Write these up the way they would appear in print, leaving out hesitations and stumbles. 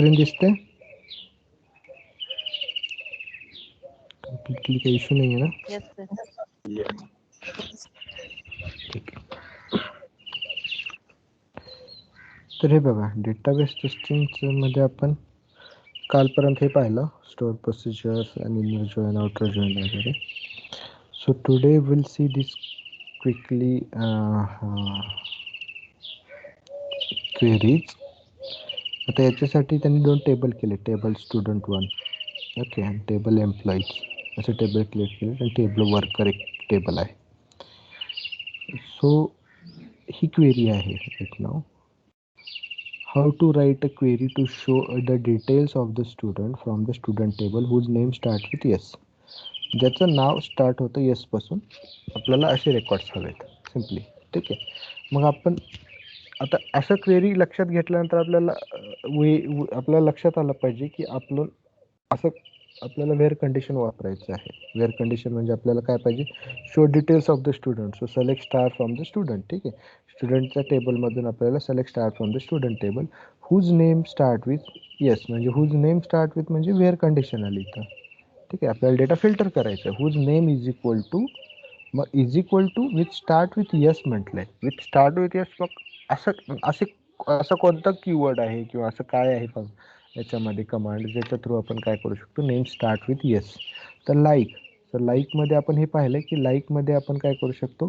Screen दिसते? Completely काही issue नाही आहे ना? Yes sir. ठीक आहे. तर हे बघा, डेटाबेस टेस्टिंग मध्ये आपण कालपर्यंत हे पाहिलं, स्टोअर प्रोसिजर्स आणि इनर जॉइन आउटर जॉइन वगैरे. So today will see this quickly queries. आता याच्यासाठी त्यांनी दोन टेबल केले, टेबल स्टुडंट 1 ओके आणि टेबल एम्प्लॉईज असे टेबल क्रिएट केले आणि टेबल वर्कर एक टेबल आहे. सो ही क्वेरी आहे राईट नाव. How to write a query to show the details of the student from the student table whose name starts with yes. ज्याचं नाव start होतं येस पासून, आपल्याला असे रेकॉर्ड्स हवेत सिम्पली. ठीक आहे. मग आपण आता असं क्वेरी लक्षात घेतल्यानंतर आपल्याला लक्षात आलं पाहिजे की आपलं असं आपल्याला वेअर कंडिशन वापरायचं आहे. वेअर कंडिशन म्हणजे आपल्याला काय पाहिजे, show details of the student. So select star from the student. ठीक आहे. स्टुडंटच्या टेबलमधून आपल्याला select star from the student table whose name start with S, म्हणजे हुज नेम स्टार्ट विथ म्हणजे वेअर कंडिशन आली इथं. ठीक आहे. आपल्याला डेटा फिल्टर करायचं आहे. Whose name is equal to, मग is equal to with start with S म्हटलंय. विथ स्टार्ट विथ येस, मग असं कोणतं कीवर्ड आहे किंवा असं काय आहे पण याच्यामध्ये कमांड ज्याच्या थ्रू आपण काय करू शकतो, नेम स्टार्ट विथ येस. तर लाईकमध्ये आपण हे पाहिलं की लाईकमध्ये आपण काय करू शकतो,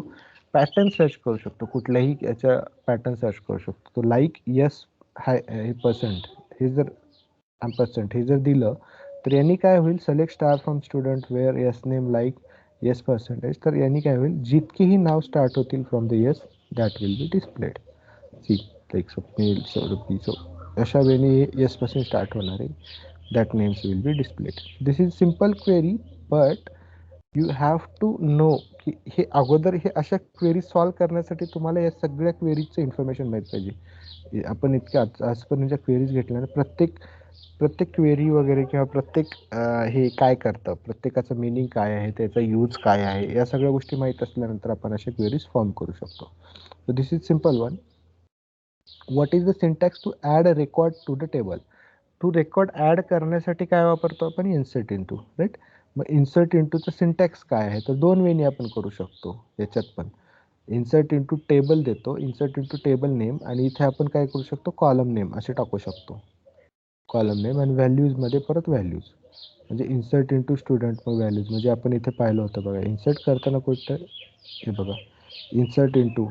पॅटर्न सर्च करू शकतो. कुठल्याही याच्या पॅटर्न सर्च करू शकतो. तो लाईक येस हाय हे पर्सेंट हे जर दिलं तर यांनी काय होईल, select star from student where S name like S percentage. तर यांनी काय होईल, जितकेही नाव स्टार्ट होतील from the S that will be displayed. See like Swapnil, Saurabhi, अशा वेळी येस पासून स्टार्ट होणार आहे. That names will be displayed. This is simple query, but you have to know की हे अगोदर हे अशा क्वेरी सॉल्व करण्यासाठी तुम्हाला या सगळ्या क्वेरीचं इन्फॉर्मेशन माहीत पाहिजे. आपण इतक्या आजपर्यंतच्या क्वेरीज घेतल्या, प्रत्येक क्वेरी वगैरे किंवा प्रत्येक हे काय करतं, प्रत्येकाचं मिनिंग काय आहे, त्याचा यूज काय आहे, या सगळ्या गोष्टी माहीत असल्यानंतर आपण अशा क्वेरीज फॉर्म करू शकतो. So this is simple one. What is the syntax to add a record to the table. To record add करण्यासाठी काय वापरतो आपण, इन्सर्ट इंटू. राईट. मग इन्सर्ट इंटूचं सिंटॅक्स काय आहे, तर दोन वेनी आपण करू शकतो याच्यात पण. इन्सर्ट इंटू टेबल देतो, इन्सर्ट इंटू टेबल नेम, आणि इथे आपण काय करू शकतो, कॉलम नेम असे टाकू शकतो. कॉलम नेम आणि व्हॅल्यूजमध्ये परत व्हॅल्यूज, म्हणजे इन्सर्ट इंटू स्टुडंट मग व्हॅल्यूज. म्हणजे आपण इथे पाहिलं होतं बघा, इन्सर्ट करताना कुठं हे बघा, insert into,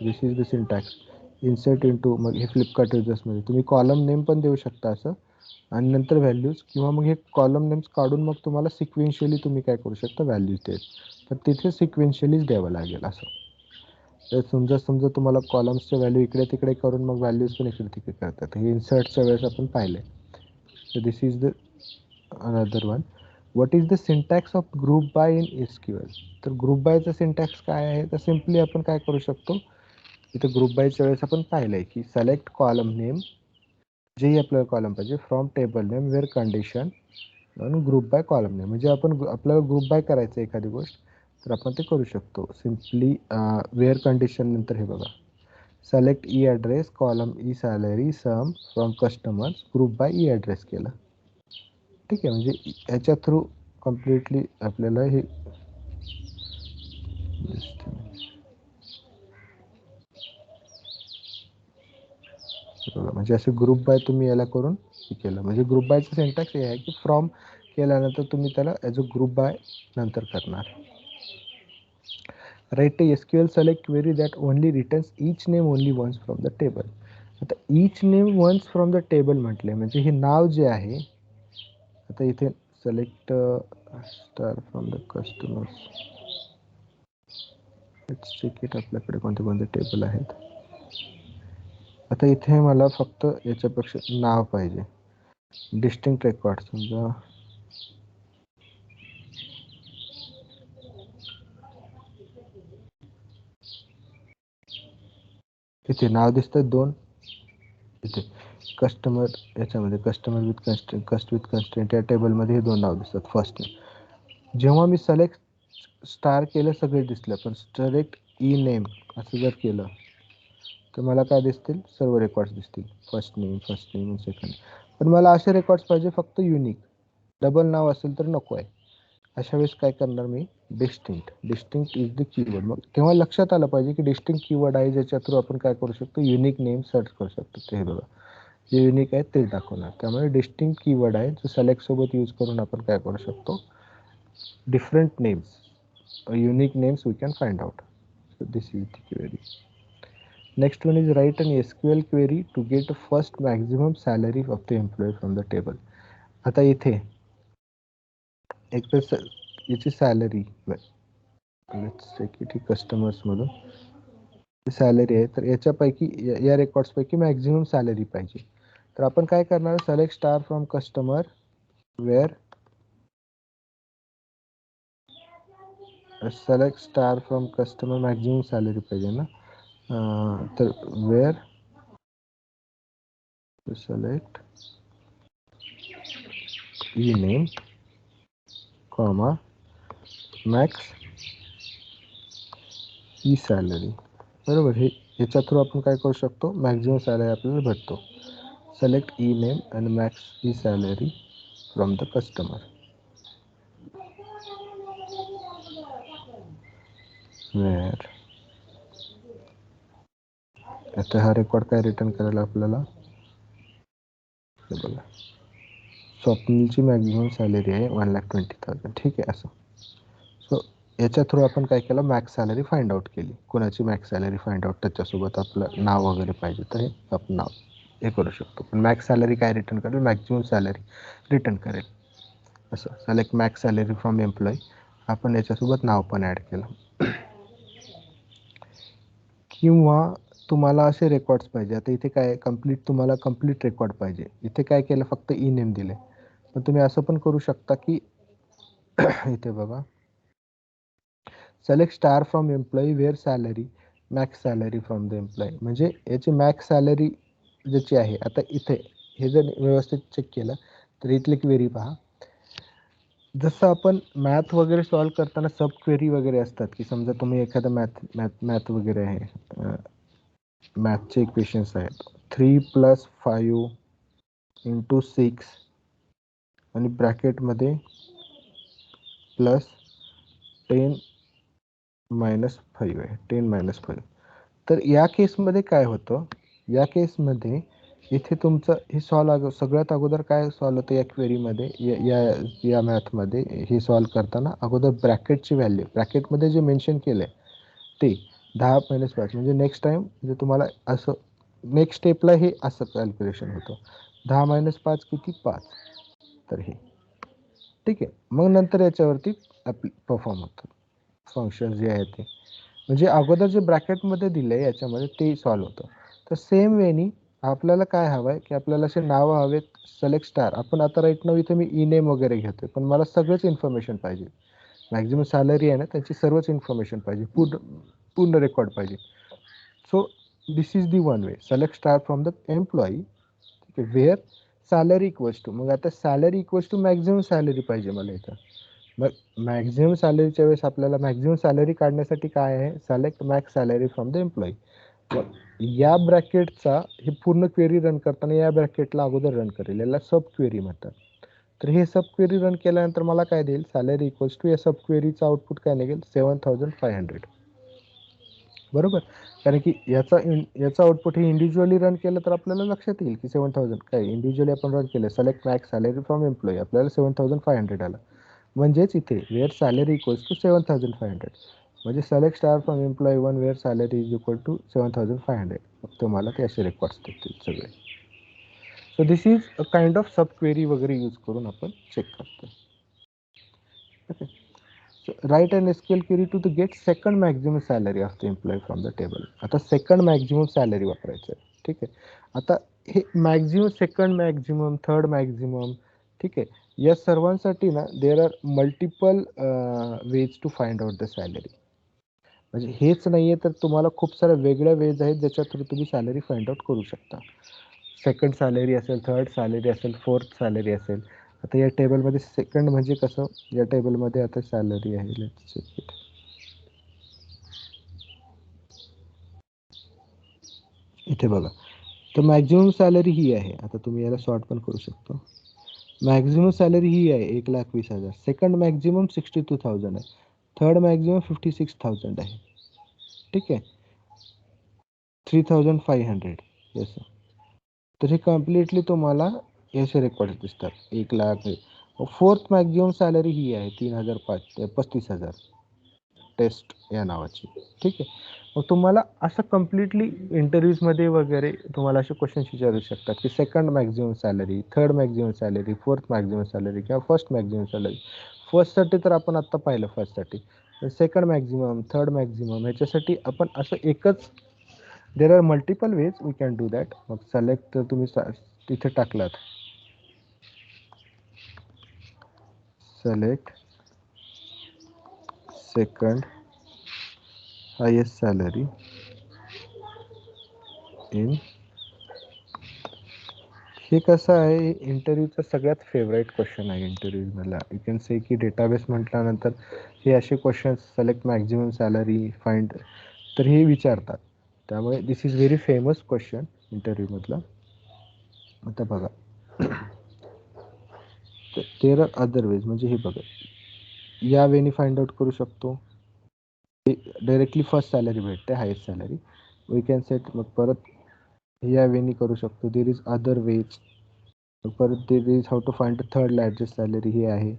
this is the syntax. Insert into, मग हे फ्लिपकार्ट युजर्समध्ये तुम्ही कॉलम नेम पण देऊ शकता असं, आणि नंतर व्हॅल्यूज, किंवा मग हे कॉलम नेम्स काढून मग तुम्हाला सिक्वेन्शियली तुम्ही काय करू शकता, व्हॅल्यूज देत. तर तिथे सिक्वेन्शियलीच द्यावं लागेल असं. तर समजा तुम्हाला कॉलम्सच्या व्हॅल्यू इकडे तिकडे करून मग व्हॅल्यूज पण इकडे तिकडे करतात. हे इन्सर्टच्या वेळेस आपण पाहिलं आहे. So this is the another one. What is the syntax of group by in SQL? तर ग्रुप बायचा सिंटॅक्स काय आहे, तर सिम्पली आपण काय करू शकतो, इथे ग्रुप बायच्या वेळेस आपण पाहिलंय की सिलेक्ट कॉलम नेम, जेही आपल्याला कॉलम पाहिजे, from table name where condition आणि ग्रुप बाय कॉलम नेम. म्हणजे आपल्याला ग्रुप बाय करायचं एखादी गोष्ट, तर आपण ते करू शकतो सिम्पली. वेअर कंडिशन नंतर हे बघा, select E address column E salary sum from customers group by E address केलं. ठीक आहे. म्हणजे याच्या थ्रू कम्प्लिटली आपल्याला हे म्हणजे असे ग्रुप बाय तुम्ही याला करून हे केलं. म्हणजे ग्रुप बायचं सिंटॅक्स हे आहे की फ्रॉम केल्यानंतर तुम्ही त्याला ॲज अ ग्रुप बाय नंतर करणार. Write SQL select query that only returns each name only once from the table. आता each name once from the table म्हटले म्हणजे हे नाव जे आहे, आता इथे select star from the customers. Let's check it. आपल्याकडे कोणते कोणते टेबल आहेत. आता इथे मला फक्त याच्यापेक्षा नाव पाहिजे, डिस्टिंक्ट रेकॉर्ड. समजा इथे नाव दिसतं दोन, इथे कस्टमर, याच्यामध्ये कस्टमर विथ कन्स्ट्रेंट या टेबलमध्ये हे दोन नाव दिसतात फर्स्ट नेम. जेव्हा मी सिलेक्ट स्टार केलं सगळे दिसलं, पण सिलेक्ट ई नेम असं जर केलं तर मला काय दिसतील, सर्व रेकॉर्ड्स दिसतील, फर्स्ट नेम सेकंड. पण मला असे रेकॉर्ड्स पाहिजे फक्त युनिक, डबल नाव असेल तर नको आहे. अशा वेळेस काय करणार मी, डिस्टिंक्ट इज द कीवर्ड. मग तेव्हा लक्षात आलं पाहिजे की डिस्टिंक्ट कीवर्ड आहे ज्याच्या थ्रू आपण काय करू शकतो, युनिक नेम सर्च करू शकतो. ते हे बघा, जे युनिक आहे तेच दाखवणार. त्यामुळे डिस्टिंक्ट कीवर्ड आहे जो सिलेक्ट सोबत यूज करून आपण काय करू शकतो, different names, unique names we can find out. So this is the query. Next one is write an SQL query to get first maximum salary of the employee from the table. आता इथे एक तर याची salary, let's check it, कस्टमर्समधून salary आहे, तर याच्यापैकी या रेकॉर्ड्सपैकी maximum salary पाहिजे. तर आपण काय करणार, select star from customer where, select star from customer, maximum salary पाहिजे ना. तर where select E name comma max E salary. बरोबर, हे याच्या थ्रू आपण काय करू शकतो, मॅक्झिमम सॅलरी आपल्याला भेटतो. Select E name and max E salary from the customer. Where, आता हा रेकॉर्ड काय रिटर्न करायला आपल्याला, बघा, स्वप्नीलची मॅक्झिमम सॅलरी आहे 1,20,000. ठीक आहे. असं सो याच्या थ्रू आपण काय केलं, मॅक्स सॅलरी फाइंड आउट केली. कोणाची मॅक्स सॅलरी फाइंड आउट, त्याच्यासोबत आपलं नाव वगैरे पाहिजे तर हे आपण नाव हे करू शकतो. पण मॅक्स सॅलरी काय रिटर्न करेल, मॅक्झिमम सॅलरी रिटर्न करेल. असं select max salary from employee, आपण याच्यासोबत नाव पण ॲड केलं. किंवा तुम्हाला असे रेकॉर्ड्स पाहिजे, आता इथे काय कंप्लीट, तुम्हाला कंप्लीट रेकॉर्ड पाहिजे, इथे काय केलं, फक्त ई नेम दिले. पण तुम्ही असं पण करू शकता की इथे बघा, select star from employee where salary max salary from the employee. म्हणजे याची मॅक्स सॅलरी ज्याची आहे, आता इथे हे जर व्यवस्थित चेक केलं तर इथली क्वेरी पहा. जसं आपण मॅथ वगैरे सॉल्व करताना सब क्वेरी वगैरे असतात, की समजा तुम्ही एखादं मॅथ वगैरे आहे, मॅथचे इक्वेशन्स आहेत, 3+5 × 6 आणि ब्रॅकेटमध्ये +10 - 5 आहे, 10 - 5. तर या केसमध्ये काय होतं, या केसमध्ये इथे तुमचं हे सगळ्यात अगोदर काय सॉल्व होतं या क्वेरीमध्ये, या या मॅथमध्ये हे सॉल्व करताना अगोदर ब्रॅकेटची व्हॅल्यू, ब्रॅकेटमध्ये जे मेन्शन केलं आहे ते 10 - 5, म्हणजे नेक्स्ट टाईम म्हणजे तुम्हाला असं नेक्स्ट स्टेपला हे असं कॅल्क्युलेशन होतं. 10 - 5 किती, 5. तर हे ठीक आहे. मग नंतर याच्यावरती आपली परफॉर्म होतं फंक्शन जे आहे ते, म्हणजे अगोदर जे ब्रॅकेटमध्ये दिलं आहे याच्यामध्ये ते सॉल्व होतं. तर सेम वेनी आपल्याला काय हवं आहे, की आपल्याला असे नावं हवेत, सिलेक्ट स्टार. आपण आता राईट नाव इथे मी ई नेम वगैरे घेतोय, पण मला सगळंच इन्फॉर्मेशन पाहिजे. मॅक्झिमम सॅलरी आहे ना, त्याची सर्वच इन्फॉर्मेशन पाहिजे, पूर्ण रेकॉर्ड पाहिजे. So this is the one way, select star from the employee, ठीक आहे, वेअर सॅलरी इक्वल्स टू, मग आता salary equals to maximum salary पाहिजे मला इथं. मग मॅक्झिमम सॅलरीच्या वेळेस आपल्याला मॅक्झिमम सॅलरी काढण्यासाठी काय आहे, select max salary from the employee. मग या ब्रॅकेटचा हे पूर्ण क्वेरी रन करताना या ब्रॅकेटला अगोदर रन करेल, याला सब क्वेरी म्हणतात. तर हे सब क्वेरी रन केल्यानंतर मला काय देईल, सॅलरी इक्वल्स टू, या सब क्वेरीचा आउटपुट काय निघेल, 7,500. बरोबर, कारण की याचा आउटपुट हे इंडिव्हिज्युअली रन केलं तर आपल्याला लक्षात येईल की 7,000 काय, इंडिव्हिज्युअली आपण रन केलं, select max salary from employee, आपल्याला 7,500 आलं. म्हणजेच इथे वेअर सॅलरी इक्वल्स टू 7,500, म्हणजे select star from employee 1 where salary is equal to 7,500. मग तुम्हाला ते असे रेकॉर्ड्स देतील सगळे. So this is a kind of sub query वगैरे यूज करून आपण चेक करतो. Okay, so write and SQL query to get second maximum salary of the employee from the table. आता सेकंड मॅक्झिमम सॅलरी वापरायचं आहे. ठीक आहे, आता हे maximum, second maximum, third maximum, ठीक आहे, या सर्वांसाठी ना there are multiple ways to find out the salary. म्हणजे हेच नाही आहे, तर तुम्हाला खूप साऱ्या वेगळ्या वेज आहेत ज्याच्या थ्रू तुम्ही सॅलरी फाइंड आउट करू शकता. सेकंड सॅलरी असेल, थर्ड सॅलरी असेल, फोर्थ सॅलरी असेल. आता या टेबलमध्ये सेकंड म्हणजे कसं, या टेबलमध्ये आता सॅलरी आहे, लेट्स चेक इट. इथे बघा, तर मॅक्झिमम सॅलरी ही आहे. आता तुम्ही याला सॉर्ट पण करू शकतो. मॅक्झिमम सॅलरी ही आहे 1,20,000. सेकंड मॅक्झिमम 62,000 आहे. थर्ड मॅक्झिमम 56,000 आहे. ठीक आहे. 3,500 येस. तर हे कम्प्लिटली तुम्हाला याचे रेकॉर्ड दिसतात. 1,00,000. फोर्थ मॅक्झिमम सॅलरी ही आहे 35,000 टेस्ट या नावाची. ठीक आहे. मग तुम्हाला असं कम्प्लिटली इंटरव्ह्यूजमध्ये वगैरे तुम्हाला असे क्वेश्चन्स विचारू शकतात की second maximum salary, third maximum salary, fourth maximum salary किंवा फर्स्ट मॅक्झिमम सॅलरी. फर्स्टसाठी तर आपण आत्ता पाहिलं फर्स्टसाठी. सेकंड मॅक्झिमम, थर्ड मॅक्झिमम ह्याच्यासाठी आपण असं एकच there are multiple ways we can do that. मग सिलेक्ट तुम्ही तिथे टाकलात select second highest salary in. हे कसं आहे इंटरव्ह्यूचा सगळ्यात फेवरेट क्वेश्चन आहे इंटरव्ह्यूमधला. यू कॅन से की डेटाबेस म्हटल्यानंतर हे असे question select maximum salary find तर हे विचारतात. त्यामुळे this is very famous question इंटरव्ह्यूमधला. आता बघा देर आर अदर वेज. म्हणजे हे बघा या वेनी फाइंड आउट करू शकतो. डायरेक्टली फर्स्ट सॅलरी भेटते highest salary. We can set. मग परत या वेनी करू शकतो. There is other ways. परत there is how to find third largest salary ही आहे.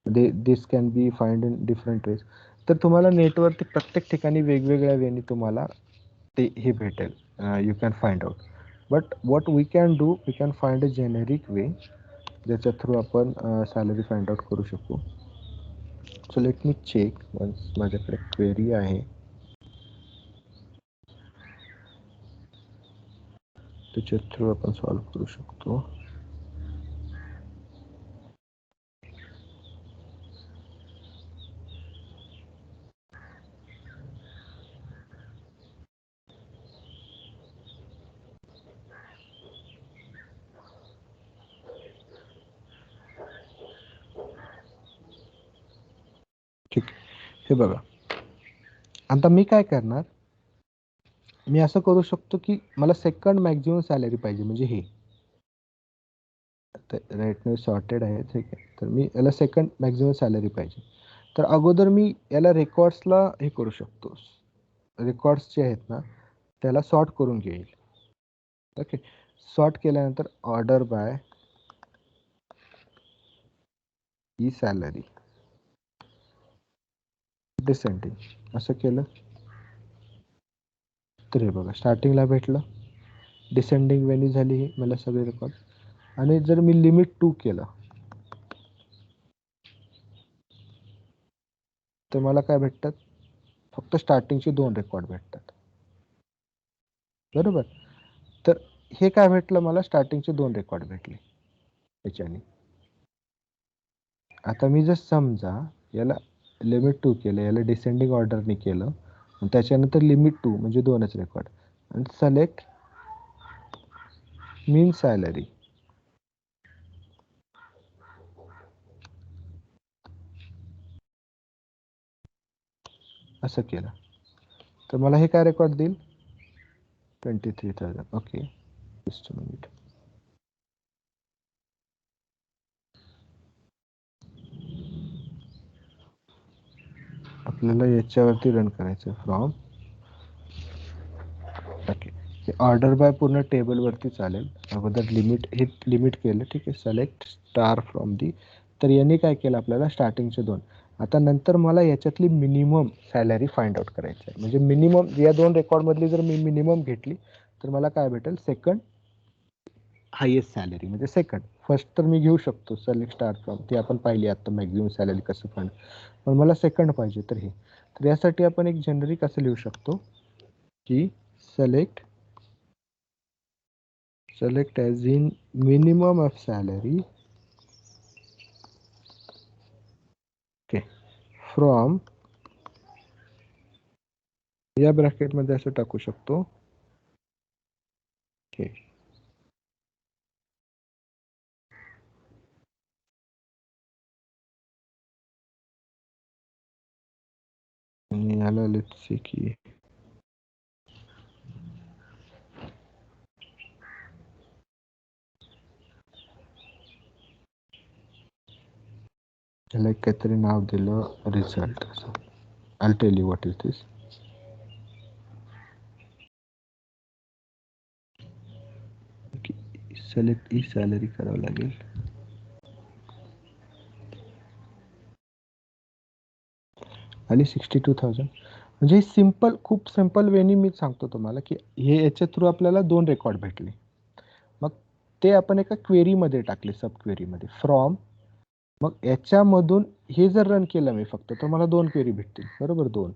This can be find in different ways. तर तुम्हाला नेटवरती प्रत्येक ठिकाणी वेगवेगळ्या वेनी तुम्हाला ते हे भेटेल. You can find out. But what we can do, we can find a generic way ज्याच्या थ्रू आपण सॅलरी फाइंड आउट करू शकू. So let me check once. माझ्याकडे क्वेरी आहे त्याच्या थ्रू आपण सॉल्व करू शकतो. ठीक आहे. हे बघा आता मी काय करणार, मी असं करू शकतो की मला सेकंड मॅक्झिमम सॅलरी पाहिजे. म्हणजे हे राईट नाव सॉर्टेड आहे. ठीक आहे. तर मी याला सेकंड मॅक्झिमम सॅलरी पाहिजे. तर अगोदर मी याला रेकॉर्ड्सला हे करू शकतो. रेकॉर्ड्स जे आहेत ना त्याला सॉर्ट करून घेईल. ओके. सॉर्ट केल्यानंतर order by he salary descending असं केलं तर हे बघा स्टार्टिंगला भेटलं. डिसेंडिंग वेनी झाली ही मला सगळे रेकॉर्ड. आणि जर मी लिमिट 2 केलं तर मला काय भेटतात, फक्त स्टार्टिंगचे 2 रेकॉर्ड भेटतात. बरोबर. तर हे काय भेटलं मला, स्टार्टिंगचे 2 रेकॉर्ड भेटले याच्याने. आता मी जर समजा याला लिमिट 2 केलं, याला डिसेंडिंग ऑर्डरने केलं आणि त्याच्यानंतर लिमिट 2 म्हणजे 2च रेकॉर्ड आणि सिलेक्ट मीन सॅलरी असं केलं तर मला हे काय रेकॉर्ड देईल, 23,000. ओके. Just a minute. आपल्याला याच्यावरती रन करायचं फ्रॉम. ओके. हे ऑर्डर बाय पूर्ण टेबलवरती चालेल. अगोदर लिमिट हे लिमिट केलं. ठीक आहे. Select star from the. तर यांनी काय केलं आपल्याला स्टार्टिंगचे 2. आता नंतर मला याच्यातली मिनिमम सॅलरी फाइंड आउट करायची आहे. म्हणजे मिनिमम या 2 रेकॉर्डमधली जर मी मिनिमम घेतली तर मला काय भेटेल, सेकंड हायेस्ट सॅलरी म्हणजे सेकंड. फर्स्ट तर मी घेऊ शकतो सिलेक्ट स्टार फ्रॉम, ती आपण पाहिली आता मॅक्झिमम सॅलरी कसं फाइंड. पण मला सेकंड पाहिजे तर हे. तर यासाठी आपण एक जनरिक असं लिहू शकतो की select as in minimum of salary, okay, from या ब्रॅकेट मध्ये असं टाकू शकतो. ओके. आणि याला लेट्स से की त्याला एक काहीतरी नाव दिलं रिझल्ट असं. I tell you what is this. Select E salary करावं लागेल. आणि 62,000 म्हणजे सिंपल, खूप सिंपल वेनी मी सांगतो तुम्हाला की हे याच्या थ्रू आपल्याला 2 रेकॉर्ड भेटले. मग ते आपण एका क्वेरीमध्ये टाकले, सब क्वेरीमध्ये फ्रॉम. मग याच्यामधून हे जर रन केलं मी फक्त, तर मला 2 क्वेरी भेटतील, बरोबर, 2.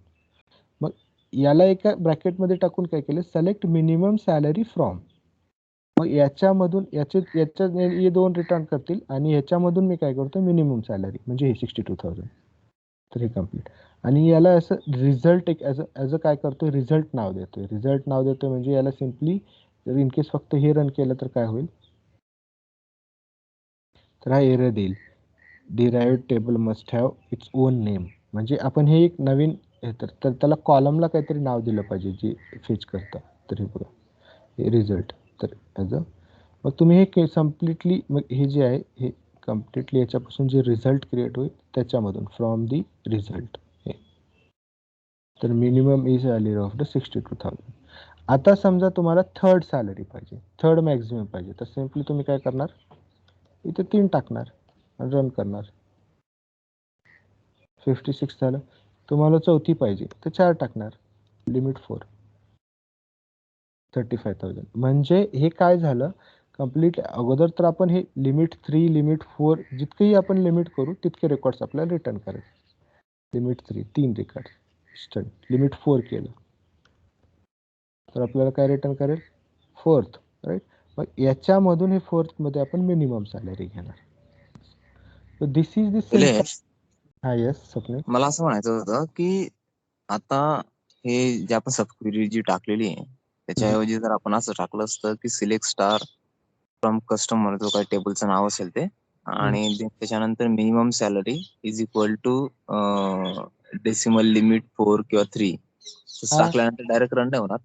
मग याला एका ब्रॅकेटमध्ये टाकून काय केलं, सिलेक्ट मिनिमम सॅलरी फ्रॉम. मग याच्यामधून हे 2 रिटर्न करतील आणि ह्याच्यामधून मी काय करतो, मिनिमम सॅलरी म्हणजे हे 62,000. तर हे कम्प्लीट. आणि याला असं रिझल्ट एक ॲज अ काय करतोय, रिझल्ट नाव देतोय. रिझल्ट नाव देतोय म्हणजे याला सिम्पली जर इन केस फक्त हे रन केलं तर काय होईल, तर हा एरर देईल. Derived table must have its own name. म्हणजे आपण हे एक नवीन तर त्याला कॉलमला काहीतरी नाव दिलं पाहिजे जे फेच करतं. तर हे बघा, हे रिझल्ट. तर ॲज अ, मग तुम्ही हे कम्प्लिटली, मग हे जे आहे हे कम्प्लिटली याच्यापासून जे रिझल्ट क्रिएट होईल त्याच्यामधून फ्रॉम दी रिझल्ट हे. तर minimum E salary of the 62,000. आता समजा तुम्हाला थर्ड सॅलरी पाहिजे, थर्ड मॅक्झिमम पाहिजे, तर सिम्पली तुम्ही काय करणार, इथे 3 टाकणार आणि रन करणार. 56 झालं. तुम्हाला चौथी पाहिजे तर 4 टाकणार, लिमिट 4, 35,000. म्हणजे हे काय झालं, कम्प्लीट. अगोदर तर आपण हे लिमिट 3, लिमिट 4 जितकेही आपण लिमिट करू तितके रेकॉर्ड्स आपल्याला रिटर्न करेल. लिमिट 3 रेकॉर्ड, लिमिट 4 केलं तर आपल्याला काय रिटर्न करेल, 4th, राईट. मग याच्यामधून हे 4th मध्ये आपण मिनिमम सॅलरी घेणार. So this is the simple. Nilesh, हा, येस स्वप्नील. मला असं म्हणायचं होतं की आता हे जे आपण सबक्वेरी जी टाकलेली आहे त्याच्याऐवजी जर आपण असं टाकलं असतं की सिलेक्ट स्टार फ्रॉम कस्टमर, जो काही टेबलचं नाव असेल ते, आणि त्याच्यानंतर minimum salary is equal to decimal limit 4 किंवा 3 टाकल्यानंतर डायरेक्ट रन नाही होणार.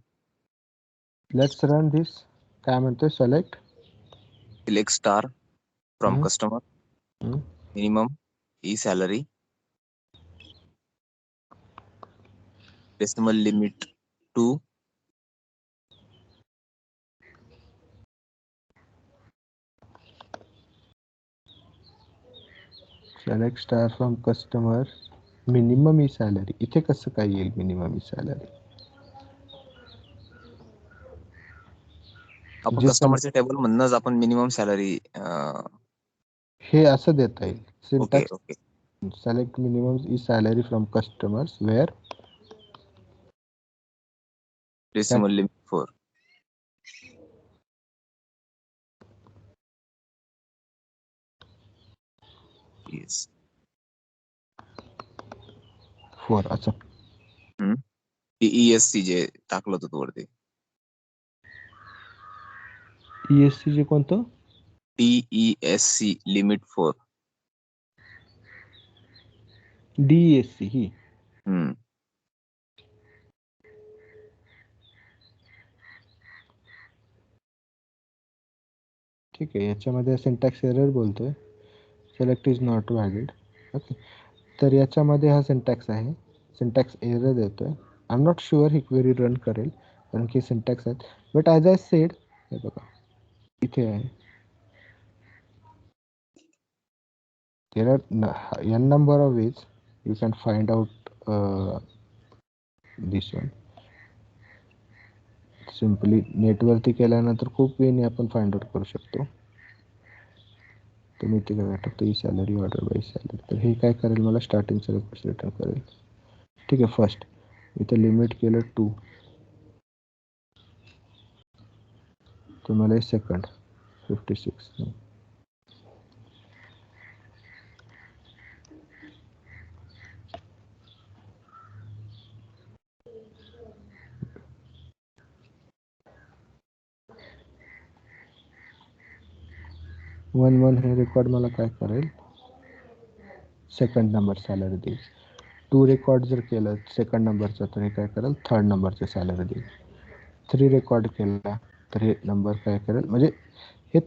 Let's run this. काय म्हणतोय, select select star from customer, minimum E salary, decimal limit 2, select star from customer, minimum E salary. इथे कसं काय येईल मिनिमम ई सॅलरी, आपण जे कस्टमरच्या टेबल मधनच आपण मिनिमम सॅलरी. हे असं देता येईल. Okay syntax, okay. Select minimum E salary from customers where decimal limit 4. Yes. 4 असं. ESC जे टाकलं होतं तू वरती, ESC जे कोणतं, TESC लिमिट 4. DESC ही. ठीक आहे, याच्यामध्ये सिंटॅक्स एरर बोलतोय, select is not valid. Okay, तर याच्यामध्ये हा सिंटॅक्स आहे, सिंटॅक्स एरर देतोय. I am not sure he query run करेल कारण की सिंटॅक्स आहेत. बट ॲज आय सेड, हे बघा इथे आहे, there are n number of ways you can find out this one. Simply नेटवरती केल्यानंतर खूप वेळी आपण फाइंड आउट करू शकतो. तुम्ही इथे काय टाकतो, E salary, order by salary. तर हे काय करेल, मला स्टार्टिंगचं रिक्वेस्ट रिटर्न करेल. ठीक आहे, फर्स्ट इथे लिमिट केलं 2, तुम्हाला सेकंड 56. वन हे रेकॉर्ड मला काय करेल, सेकंड नंबर सॅलरी देईल. 2 रेकॉर्ड जर केलं सेकंड नंबरचं तर हे काय करेल, थर्ड नंबरचं सॅलरी देईल. 3 रेकॉर्ड केला तर हे नंबर काय करेल, म्हणजे हे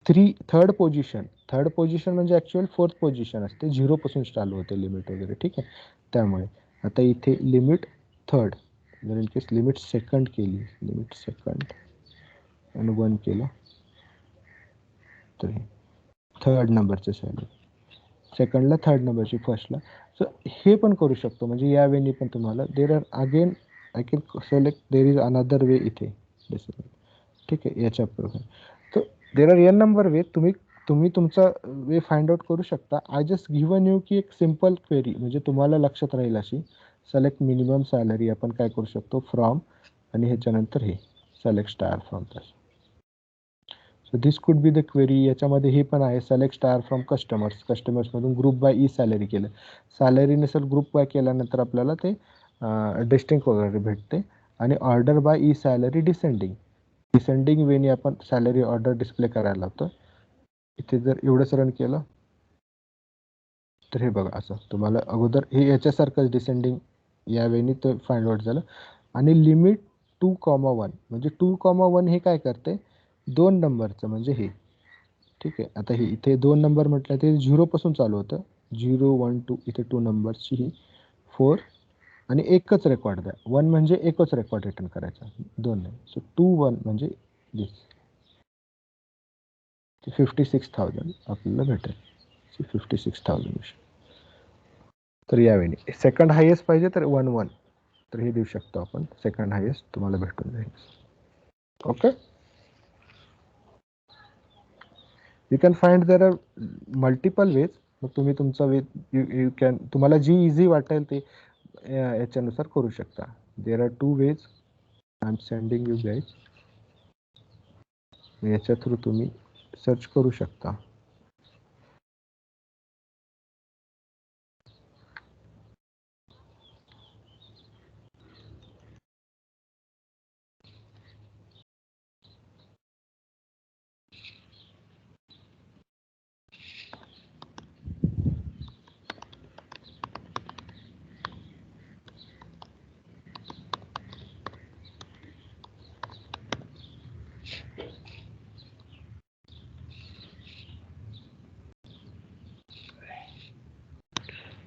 थर्ड पोझिशन म्हणजे ॲक्च्युअल फोर्थ पोझिशन असते, 0 पासून चालू होते लिमिट वगैरे, ठीक आहे. त्यामुळे आता इथे लिमिट थर्ड, जर इन केस लिमिट सेकंड केली, लिमिट सेकंड आणि 1 केलं तर हे थर्ड नंबरचं सॅलरी, सेकंडला थर्ड नंबरची फर्स्टला. सो हे पण करू शकतो, म्हणजे या वेनी पण तुम्हाला there are again I can select, there is another वे इथे, ठीक आहे. याच्याप्रमाणे तर देर आर एन नंबर वे, तुम्ही तुमचा वे फाइंड आउट करू शकता. आय जस्ट गिव्हन यू की एक सिम्पल क्वेरी, म्हणजे तुम्हाला लक्षात राहील अशी. सिलेक्ट मिनिमम सॅलरी आपण काय करू शकतो, फ्रॉम, आणि ह्याच्यानंतर हे सिलेक्ट स्टार फ्रॉम तसं. So this could be the query. याच्यामध्ये हे पण आहे, सिलेक्ट स्टार फ्रॉम कस्टमर्समधून ग्रुप बाय ई सॅलरी केलं. सॅलरीनुसार ग्रुप बाय केल्यानंतर आपल्याला ते डिस्टिंक्ट वगैरे भेटते. आणि order by E salary descending वेनी आपण सॅलरी ऑर्डर डिस्प्ले करायला लावतो. इथे जर एवढंच रन केलं तर हे बघा, असं तुम्हाला अगोदर हे याच्यासारखंच डिसेंडिंग या वेनी तर फाइंड आउट झालं. आणि लिमिट 2,1 म्हणजे 2,1 हे काय करते, 2 नंबरचं म्हणजे हे, ठीक आहे. आता हे इथे 2 नंबर म्हटलं ते 0 पासून चालू होतं, 0 1 2, इथे 2 नंबर्सची ही 4 आणि एकच रेकॉर्ड द्या. 1 म्हणजे एकच रेकॉर्ड रिटर्न करायचा, 2 नाही. सो 2 1 म्हणजे दिस 56,000 आपल्याला भेटेल, 56,000. तर यावेळी सेकंड हायेस्ट पाहिजे तर 1 1, तर हे देऊ शकतो आपण, सेकंड हायेस्ट तुम्हाला भेटून जाईल. Okay, you can find there are multiple ways. मग तुम्ही तुमचा वे यू कॅन, तुम्हाला जी इझी वाटेल ते याच्यानुसार करू शकता. There are 2 ways I'm sending you guys. याच्या थ्रू तुम्ही सर्च करू शकता.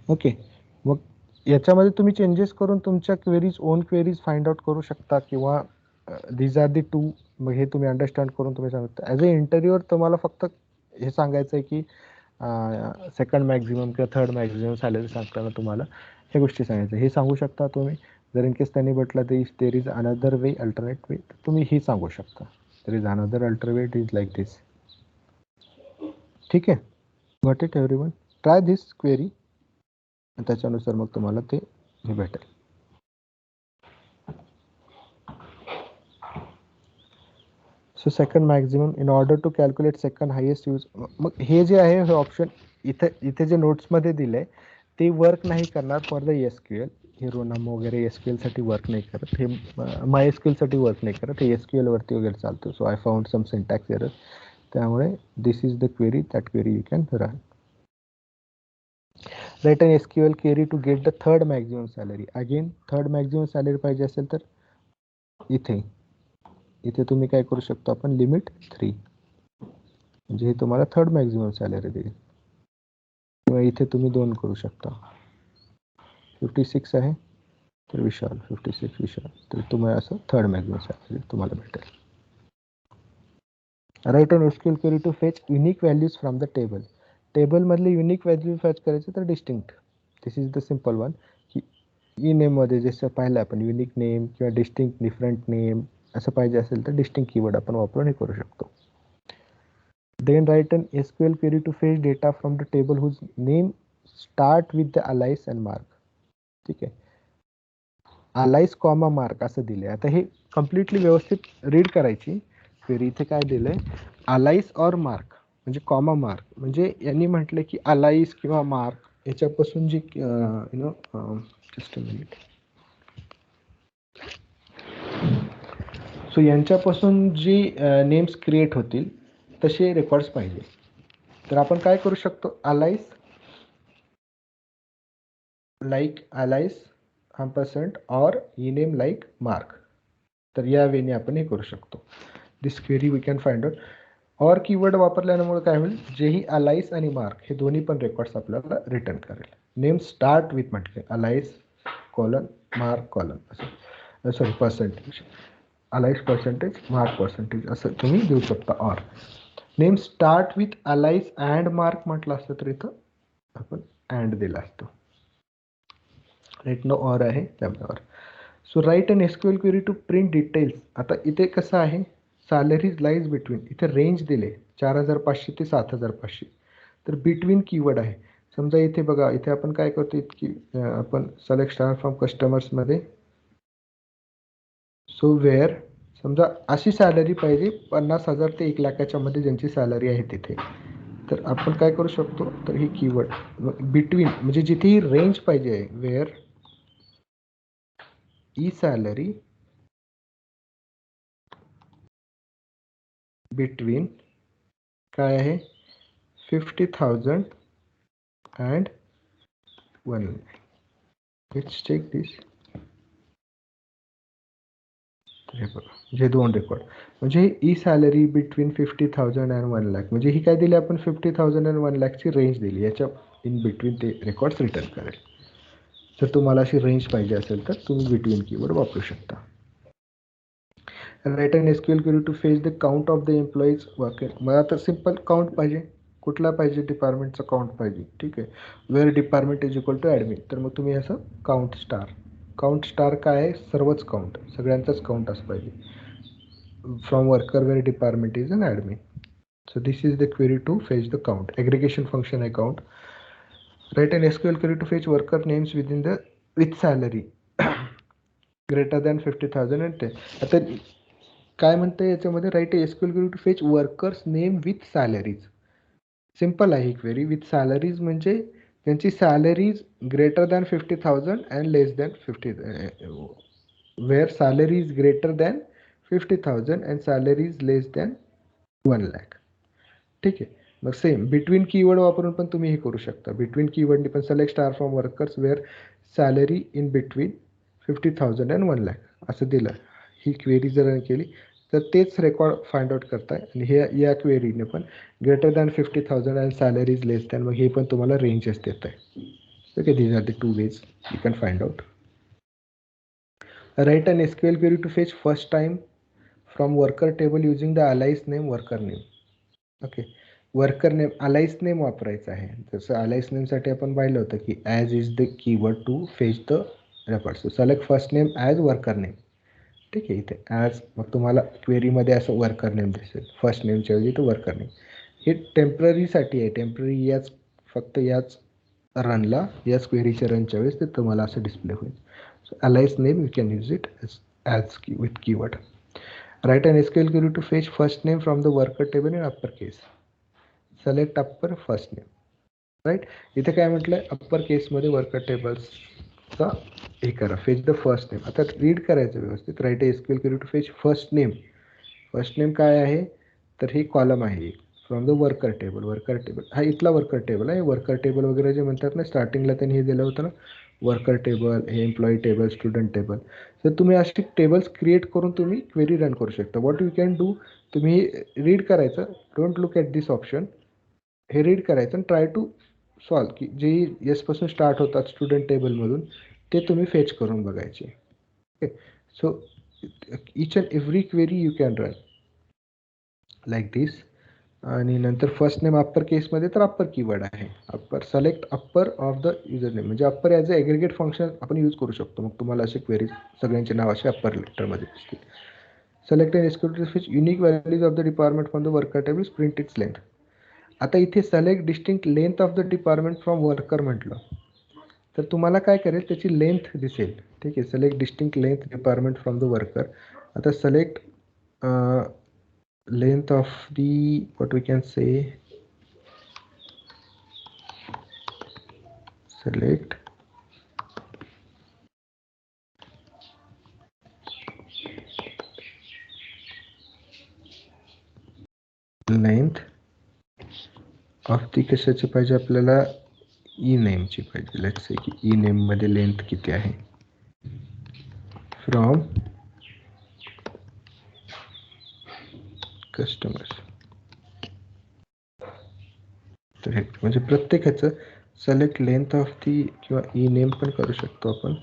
ओके, मग याच्यामध्ये तुम्ही चेंजेस करून तुमच्या queries, own queries find out करू शकता, किंवा दीज आर दी 2. मग हे तुम्ही अंडरस्टँड करून तुम्ही सांगता. ॲज अ इंटरव्ह्यूअर तुम्हाला फक्त हे सांगायचं आहे की सेकंड मॅक्झिमम किंवा थर्ड मॅक्झिमम सॅलरी सांगताना तुम्हाला हे गोष्टी सांगायचं. हे सांगू शकता तुम्ही. जर इन केस त्यांनी म्हटलं there is another way, alternate way, तर तुम्ही ही सांगू शकता. There is another alternate is like this. ठीक आहे, got it everyone. Try this query, त्याच्यानुसार मग तुम्हाला ते हे भेटेल. So second maximum in order to calculate second highest use. मग हे जे आहे हे ऑप्शन इथे जे नोट्समध्ये दिलं आहे ते वर्क नाही करणार फॉर द SQL. हे रोनम वगैरे SQLसाठी वर्क नाही करत, हे माय SQLसाठी वर्क नाही करत, हे SQL वरती वगैरे चालतं. So I found some syntax error, त्यामुळे this is the query, that query you can run. Write an SQL query to get the third maximum salary. Again third maximum salary पाहिजे असेल तर इथे तुम्ही काय करू शकतो, आपण लिमिट 3, म्हणजे हे तुम्हाला थर्ड मॅक्झिमम सॅलरी देईल. किंवा इथे तुम्ही 2 करू शकता. 56 आहे तर विशाल, 56 विशाल, तर तुम्हाला असं थर्ड मॅक्झिमम सॅलरी तुम्हाला भेटेल. Write on SQL query to fetch unique values from the table. टेबलमधले युनिक व्हॅल्यू फॅच करायचे तर distinct. This is the simple one. की ई नेममध्ये जसं पाहिलं आपण युनिक नेम किंवा डिस्टिंक्ट डिफरंट नेम असं पाहिजे असेल तर डिस्टिंक्ट कीवर्ड आपण वापरून हे करू शकतो. Then write an SQL query to fetch data from the table whose name start with the alias and mark. ठीक आहे, alias कॉमा मार्क असं दिलंय. आता हे कम्प्लिटली व्यवस्थित रीड करायची क्वेरी. इथे काय दिलंय, alias और मार्क म्हणजे कॉमा मार्क, म्हणजे यांनी म्हटलं की alias किंवा मार्क याच्यापासून जी जस्ट अ मिनिट, सो यांच्यापासून जी नेम्स क्रिएट होतील तसे रेकॉर्ड्स पाहिजे. तर आपण काय करू शकतो, alias like alias ampersand or ename like mark. तर या वेने आपण हे करू शकतो. This query we can find out. Or keyword वापरल्यामुळे काय होईल, जेही अलाइस आणि मार्क हे दोन्ही पण रेकॉर्ड्स आपल्याला रिटर्न करेल. नेम स्टार्ट विथ म्हटले अलाइस कॉलन मार्क कॉलन असं, sorry percentage, Alice percentage mark percentage असं तुम्ही देऊ शकता. Or name start with Alice and mark म्हटलं असतं तर इथं आपण अँड दिला असतो. राईट नो ऑर आहे त्यामुळे or. So write an SQL query to print details. आता इथे कसं आहे, सॅलरीज लाईज बिटवीन, इथे रेंज दिले 4,500 ते 7,500, तर बिटवीन कीवर्ड आहे. समजा इथे बघा, इथे आपण काय करतो, इतकी आपण सिलेक्ट स्टार फ्रॉम कस्टमर्समध्ये, सो वेअर समजा अशी सॅलरी पाहिजे 50,000 ते 1,00,000च्या मध्ये ज्यांची सॅलरी आहे तिथे, तर आपण काय करू शकतो, तर ही कीवर्ड बिटवीन म्हणजे जिथे ही रेंज पाहिजे आहे, वेअर ई सॅलरी बिटवीन काय आहे 50,000 and 1 lakh. Let's check this. हे बघा, जे दोन रेकॉर्ड म्हणजे E salary between 50,000 and 1 lakh, म्हणजे ही काय दिली आपण 50,000 अँड 1 लाखची रेंज दिली, याच्या इन बिटवीन ते रेकॉर्ड्स रिटर्न करेल. जर तुम्हाला अशी रेंज पाहिजे असेल तर तुम्ही बिटवीन कीवर्ड वापरू शकता. Write an SQL query to fetch the count of the employees worker. मला तर सिम्पल काउंट पाहिजे, कुठला पाहिजे, डिपार्टमेंटचा काउंट पाहिजे, ठीक आहे. Where department is equal to admin, तर मग तुम्ही असं काउंट स्टार, काउंट स्टार काय आहे, सर्वच काउंट, सगळ्यांचाच काउंट असं पाहिजे. From worker where department is an admin. So this is the query to fetch the count. Aggregation function आहे count. Write an SQL query to fetch worker names within the with salary greater than 50,000 and 10. आता काय म्हणतं याच्यामध्ये, write SQL query to fetch workers name with salaries. Simple आहे ही query. With salaries म्हणजे त्यांची salaries greater than 50,000 and less than 50, wear salary is greater than 50,000 and salary is less than 1 lakh. ठीक आहे. मग सेम बिटवीन कीवर्ड वापरून पण तुम्ही हे करू शकता. बिटवीन कीवर्डने पण select star from workers where salary in between 50,000 and 1 lakh असं दिलं. ही क्वेरी जर केली तर तेच रेकॉर्ड फाइंड आउट करताय. आणि हे या क्वेरीने पण greater than 50,000 and salary is less than, मग हे पण तुम्हाला रेंजेस देत आहे. Okay, these are the 2 ways you can find out. Write an SQL query to fetch first time from worker table using the alias name worker name. Okay, worker name alias name वापरायचं आहे. जसं alias नेमसाठी आपण पाहिलं होतं की as is the keyword to fetch the record. So select first name as worker name. ठीक आहे, इथे ॲज, मग तुम्हाला क्वेरीमध्ये असं वर्कर नेम दिसेल, फर्स्ट नेमच्या ऐवजी तो वर्कर नेम. हे टेम्पररीसाठी आहे, टेम्पररी याच फक्त याच रनला, याच क्वेरीच्या रनच्या वेळेस ते तुम्हाला असं डिस्प्ले होईल. So alias name you can use it as with keyword. Write an SQL query to fetch first name from the worker table in uppercase. Select upper first name. Right, इथे काय म्हटलंय, अप्पर केसमध्ये worker टेबल्सचा हे करा, fetch the first name. आता read करायचं व्यवस्थित. Write SQL query to fetch first name. First name काय आहे, तर हे कॉलम आहे from the worker table. Worker table हा इथला वर्कर टेबल आहे. वर्कर टेबल वगैरे जे म्हणतात ना, स्टार्टिंगला त्यांनी हे दिलं होतं ना, वर्कर टेबल, हे एम्प्लॉई टेबल, स्टुडंट टेबल. तर तुम्ही अशी टेबल्स क्रिएट करून तुम्ही क्वेरी रन करू शकता. व्हॉट यू कॅन डू, तुम्ही रीड करायचं, don't look at this option, हे रीड करायचं आणि ट्राय टू सॉल्व, की जे यसपासून स्टार्ट होतात स्टुडंट टेबलमधून ते तुम्ही फेच करून बघायचे. Okay, so each and every query you can run like this. आणि नंतर फर्स्ट नेम अप्पर केसमध्ये तर अप्पर कीवर्ड आहे. Upper, select upper of the user name, म्हणजे upper as a aggregate function आपण यूज करू शकतो. मग तुम्हाला असे क्वेरीज सगळ्यांचे नाव असे अप्पर लेटरमध्ये दिसतील. Select and SQL to unique values of the department from the worker table, print its length. आता इथे select distinct length of the department from worker म्हटलं तर तुम्हाला काय करेल, त्याची लेंथ दिसेल. ठीक आहे, select distinct length department from the worker. आता select length of the, what we can say, select length of the कशाची पाहिजे आपल्याला, ई नेमची पाहिजे. लेट्स से की ई नेम मध्ये लेंथ किती आहे, फ्रॉम कस्टमर्स. म्हणजे प्रत्येकाचं सिलेक्ट लेंथ ऑफ दी किंवा ई नेम पण करू शकतो आपण.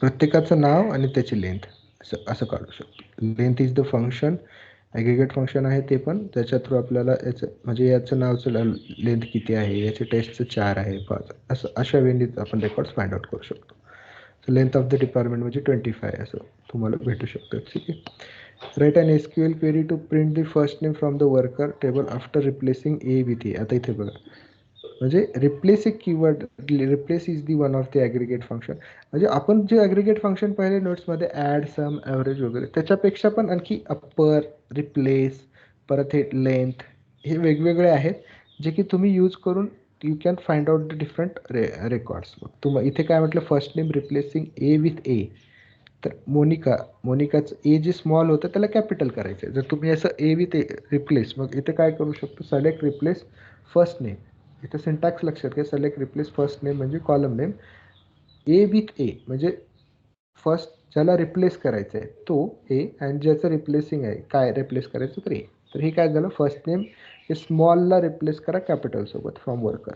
प्रत्येकाचं नाव आणि त्याची लेंथ असं काढू शकतो. Length is the function, aggregate function आहे ते पण, त्याच्या थ्रू आपल्याला याचं म्हणजे याचं नावचं लेंथ किती आहे, याचे टेस्टचं 4 आहे 5, असं अशा वेळीत आपण रेकॉर्ड्स फाइंड आउट करू शकतो. So length of the department म्हणजे 25 असं तुम्हाला भेटू शकतं. ठीक आहे. Write an SQL query to print the first name from the worker table after replacing a with a. आता इथे बघा, म्हणजे रिप्लेस एक keyword, replace is the one of the aggregate function. म्हणजे आपण जे ॲग्रिगेट फंक्शन पाहिले नोट्समध्ये ॲड, सम, ॲव्हरेज वगैरे, त्याच्यापेक्षा पण आणखी अप्पर, रिप्लेस, परत हे लेंथ, हे वेगवेगळे आहेत जे की तुम्ही यूज करून you can find out the different records. तुम्हाला इथे काय म्हटलं, first name replacing a with a. तर मोनिकाचं ए जे स्मॉल होतं त्याला कॅपिटल करायचं आहे. जर तुम्ही असं ए विथ ए रिप्लेस, मग इथे काय करू शकतो, सिलेक्ट रिप्लेस फर्स्ट नेम. इथं सिंटॅक्स लक्षात घ्या, सिलेक्ट रिप्लेस फर्स्ट नेम म्हणजे कॉलम नेम, ए विथ ए म्हणजे फर्स्ट ज्याला रिप्लेस करायचं आहे तो ए, आणि ज्याचं रिप्लेसिंग आहे काय रिप्लेस करायचं तर ए. तर हे काय झालं, फर्स्ट नेम हे स्मॉलला रिप्लेस करा कॅपिटलसोबत फ्रॉम वर्कर.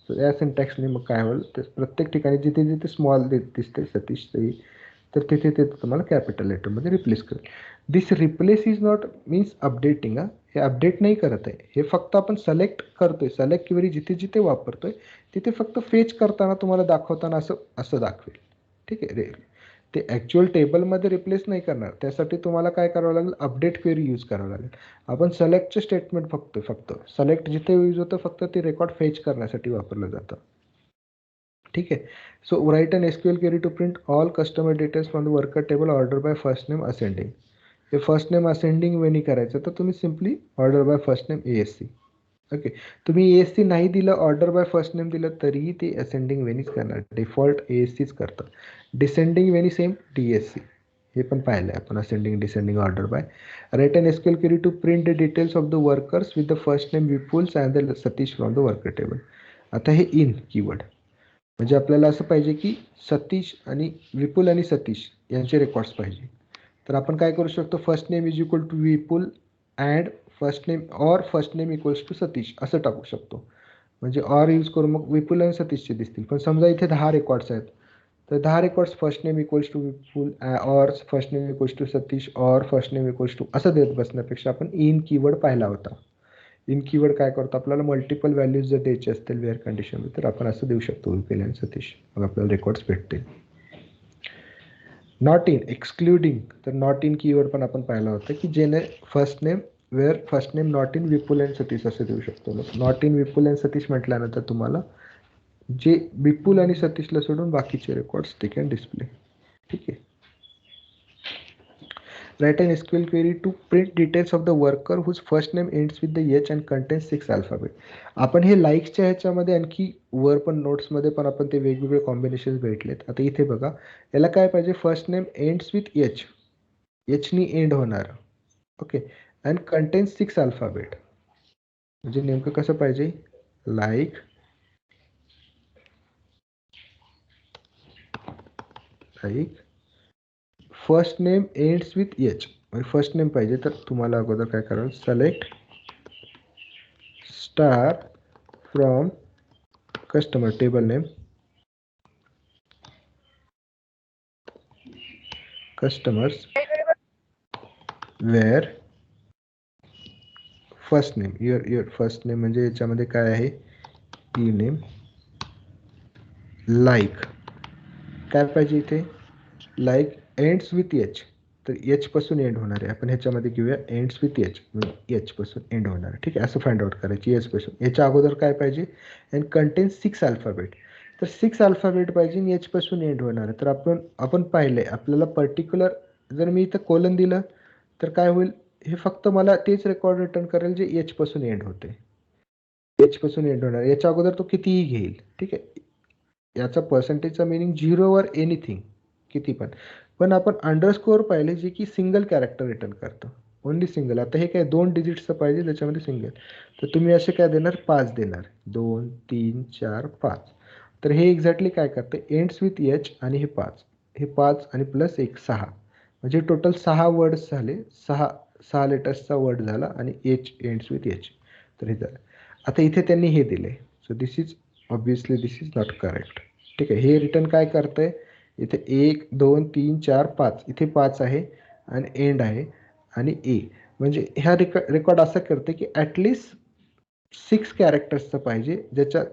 सो या सिंटॅक्सने मग काय होईल, ते प्रत्येक ठिकाणी जिथे जिथे स्मॉल दिसते सतीश तर तिथे ते तुम्हाला कॅपिटल लेटरमध्ये रिप्लेस करेल. This replace is not means updating. हे अपडेट नाही करत आहे, हे फक्त आपण सिलेक्ट करतोय. सिलेक्ट क्वेरी जिथे जिथे वापरतोय तिथे फक्त फेच करताना तुम्हाला दाखवताना असं दाखवेल. ठीक आहे. ते ॲक्च्युअल टेबलमध्ये रिप्लेस नाही करणार, त्यासाठी तुम्हाला काय करावं लागेल, अपडेट क्वेरी यूज करावं लागेल. आपण सिलेक्टचे स्टेटमेंट फक्त सिलेक्ट जिथे यूज होतं फक्त ते रेकॉर्ड फेच करण्यासाठी वापरलं जातं. ठीक आहे. So write an SQL query to print all customer details from the worker table order by first name ascending. हे फर्स्ट नेम असेंडिंग वेनी करायचं तर तुम्ही simply order by first name ASC. Okay. तुम्ही ASC नाही दिलं, ऑर्डर बाय फर्स्ट नेम दिलं तरीही ते असेंडिंग वेनीच करणार. डिफॉल्ट ASCच करतं. डिसेंडिंग वेनी सेम DSC. हे पण पाहिलं आहे आपण, ascending descending order by. Write an SQL query to print the details of the workers with the first name Vipul's and the Satish from the worker table. आता हे इन कीवर्ड म्हणजे आपल्याला असं पाहिजे की सतीश आणि विपुल आणि सतीश यांचे रेकॉर्ड्स पाहिजे. तर आपण काय करू शकतो, first name is equal to Vipul and first name or first name equals to Satish असं टाकू शकतो. म्हणजे ऑर यूज करून मग विपुल आणि सतीशचे दिसतील. पण समजा इथे 10 रेकॉर्ड्स आहेत, तर 10 records first name equals to Vipul or first name equals to Satish or first name equals to असं देत बसण्यापेक्षा आपण इन कीवर्ड पाहिला होता. इन कीवर्ड काय करतो, आपल्याला मल्टिपल व्हॅल्यूज जर द्यायचे असतील वेअर कंडिशन तर आपण असं देऊ शकतो विपुल आणि सतीश, मग आपल्याला रेकॉर्ड्स भेटतील. नॉट इन एक्सक्लुडिंग, तर नॉट इन कीवर्ड पण आपण पाहिला होता की जेने first name where first name not in Vipul and Satish असं देऊ शकतो. मग not in Vipul and Satish म्हटल्यानंतर तुम्हाला जे विपुल आणि सतीशला सोडून बाकीचे रेकॉर्ड्स ते कॅन डिस्प्ले. ठीक आहे. Write an SQL query to print details of the worker whose first name ends with the H and contains 6 alphabet. आपण हे लाईक्सच्या ह्याच्यामध्ये आणखी वर पण नोट्समध्ये पण आपण ते वेगवेगळे कॉम्बिनेशन भेटलेत. आता इथे बघा, याला काय पाहिजे, first name ends with H, Hनी एंड होणार. ओके. And contains 6 alphabet. म्हणजे नेमकं कसं पाहिजे, like first name ends with H म्हणजे फर्स्ट नेम पाहिजे. तर तुम्हाला अगोदर काय करावं, select star from customer table name customers where first name your first name म्हणजे याच्यामध्ये काय आहे, ई नेम लाईक काय पाहिजे इथे, लाईक एंड्स विथ H, तर H पासून एंड होणार आहे. आपण ह्याच्यामध्ये घेऊया एंड्स विथ H म्हणजे H पासून एंड होणार आहे. ठीक आहे. असं फाइंड आउट करायची H पासून. याच्या अगोदर काय पाहिजे, अँड कंटेन्स 6 अल्फाबेट, तर 6 अल्फाबेट पाहिजे आणि H पासून एंड होणार आहे. तर आपण पाहिलंय आपल्याला पर्टिक्युलर, जर मी इथं कोलन दिलं तर काय होईल, हे फक्त मला तेच रेकॉर्ड रिटर्न करेल जे H पासून एंड होते. H पासून एंड होणार, याच्या अगोदर तो कितीही घेईल. ठीक आहे. याचा पर्सेंटेजचा मिनिंग 0 वर एनिथिंग, किती पण आपण अंडरस्कोअर पाहिले जे की सिंगल कॅरेक्टर रिटर्न करतं, ओनली सिंगल. आता हे काय 2 डिजिट्सचं पाहिजे त्याच्यामध्ये सिंगल, तर तुम्ही असे काय देणार, 5 देणार, 2 3 4 5. तर हे एक्झॅक्टली काय करतं, एंड्स विथ H आणि हे 5 आणि प्लस 1 6, म्हणजे टोटल 6 वर्ड्स झाले, 6 लेटर्सचा वर्ड झाला आणि एच एंड्स विथ एच. तर हे झालं. आता इथे त्यांनी हे दिले, so this is obviously this is not correct. ठीक आहे. हे रिटर्न काय करतंय, इथे 1 2 3 4 5, इथे 5 आहे आणि एंड आहे आणि ए. म्हणजे ह्या रेकॉर्ड असं करते की ॲटलिस्ट 6 कॅरेक्टर्सचं पाहिजे, ज्याच्या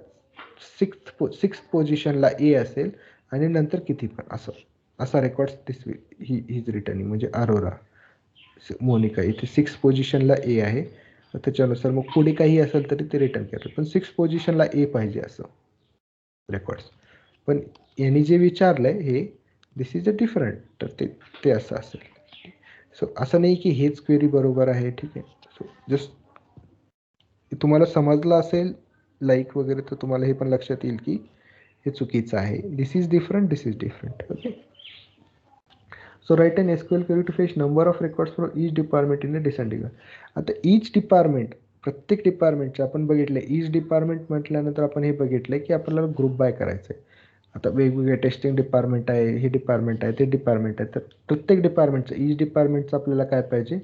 सिक्स पोझिशनला ए असेल आणि नंतर किती पण असं, असा record this he is returning. म्हणजे अरोरा मोनिका इथे 6 पोझिशनला ए आहे, तर त्याच्यानुसार मग पुढे काही असेल तरी ते रिटर्न करतात, पण 6 पोझिशनला ए पाहिजे असं रेकॉर्ड्स. पण यांनी जे विचारलंय हे दिस इज अ डिफरंट, तर ते असं असेल. सो असं नाही की हेच क्वेरी बरोबर आहे. ठीक आहे. सो जस्ट तुम्हाला समजलं असेल लाईक वगैरे, तर तुम्हाला हे पण लक्षात येईल की हे चुकीचं आहे. This is different, this is different. Okay. So write an SQL query to fetch number of records for each department in a descending. आता ईच डिपार्टमेंट, प्रत्येक डिपार्टमेंटचे आपण बघितलं. ईच डिपार्टमेंट म्हटल्यानंतर आपण हे बघितलं की आपल्याला ग्रुप बाय करायचं आहे. आता वेगवेगळे टेस्टिंग डिपार्टमेंट आहे, हे डिपार्टमेंट आहे, ते डिपार्टमेंट आहे. तर प्रत्येक डिपार्टमेंटचं, ईच डिपार्टमेंटचं आपल्याला काय पाहिजे,